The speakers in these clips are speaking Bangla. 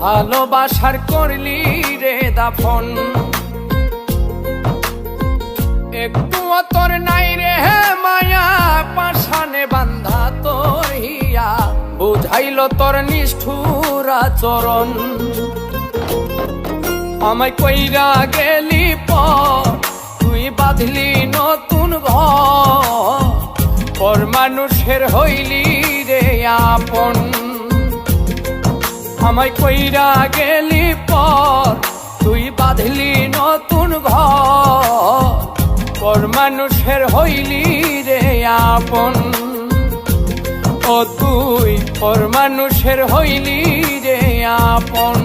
ভালোবাসার করলি রে দাফন। একটু তোর নাই রে মায়া, পাশানে বান্ধা তোর হিয়া, বুঝাইল তোর নিষ্ঠুর আচরণ। আমায় কইরা গেলি পর, তুই বাঁধলি নতুন ঘর, পর মানুষের হইলি রে আপন। আমায় কইরা গেলি পর, তুই বাঁধলি নতুন ঘর, পর মানুষের হইলি রে আপন। ও তুই পর মানুষের হইলি রে আপন।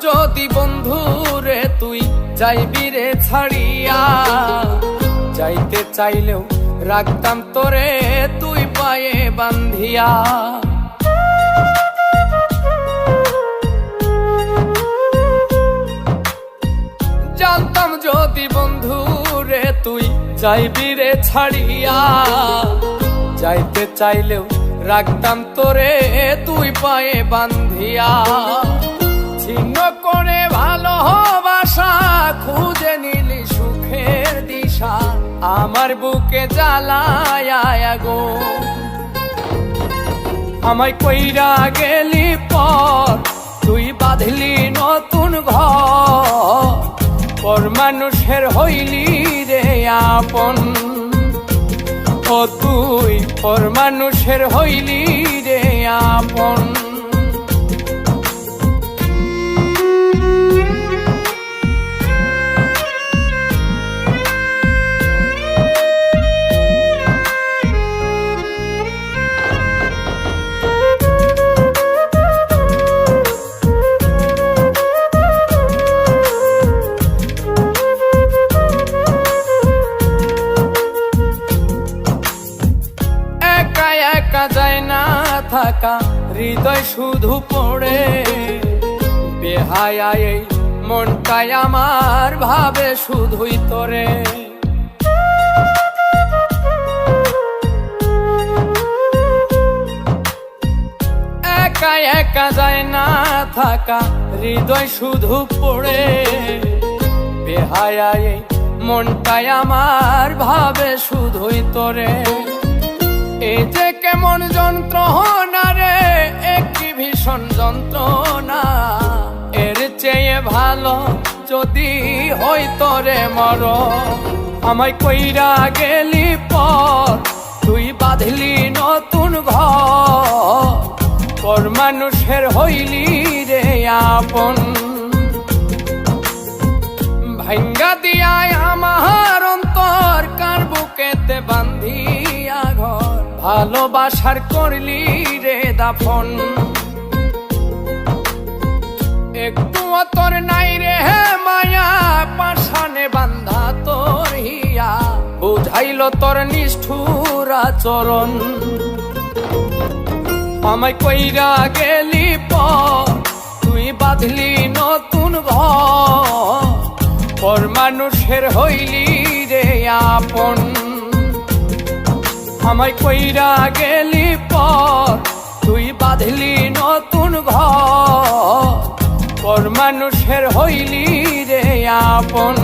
যদি বন্ধু রে তুই যাইবি রে ছাড়িয়া, যাইতে চাইলেও রাখতাম তোরে তুই পায়ে বান্ধিয়া। জানতাম যদি বন্ধু রে তুই যাইবি রে ছাড়িয়া, যাইতে চাইলেও রাখতাম তোরে তুই পায়ে বান্ধিয়া। ছিন্ন করে ভালোবাসা খুঁজে নিলি সুখের দিশা, আমার বুকে জ্বালায় গো। আমায় কইরা গেলি পর, তুই বাঁধলি নতুন ঘর, পর মানুষের হইলি রে আপন। ও তুই পর মানুষের হইলি রে আপন। একা যায় না থাকা, হৃদয় শুধু পড়ে, বেহায়া এই মনটাই আমার ভাবে শুধুই তোরে। একা একা যায় না থাকা, হৃদয় শুধু পড়ে, বেহায়া এই মনটাই আমার ভাবে শুধুই তোরে। এই যে কেমন যন্ত্রণা রে, একটি ভীষণ যন্ত্রণা, এর চেয়ে ভালো যদি হইতো রে মর। আমায় কইরা গেলি পর, তুই বাঁধলি নতুন ঘর, পর মানুষের হইলি রে আপন। ভাঙ্গা দিয়ায় আমার অন্তর, কার বুকেতে বান্ধিয়া ঘর, ভালোবাসার করলি রে দাফন। একটু তোর নাই রে মায়া, পাশানে বান্ধা তোর হিয়া, বুঝাইল তোর নিষ্ঠুর আচরণ। আমায় কইরা গেলি পর, তুই বাঁধলি নতুন ঘর, পর মানুষের হইলি রে আপন। আমায় কইরা গেলি পর, তুই বাঁধলি নতুন ঘর, পর মানুষের হইলি রে আপন।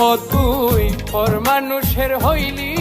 ও তুই পর মানুষের হইলি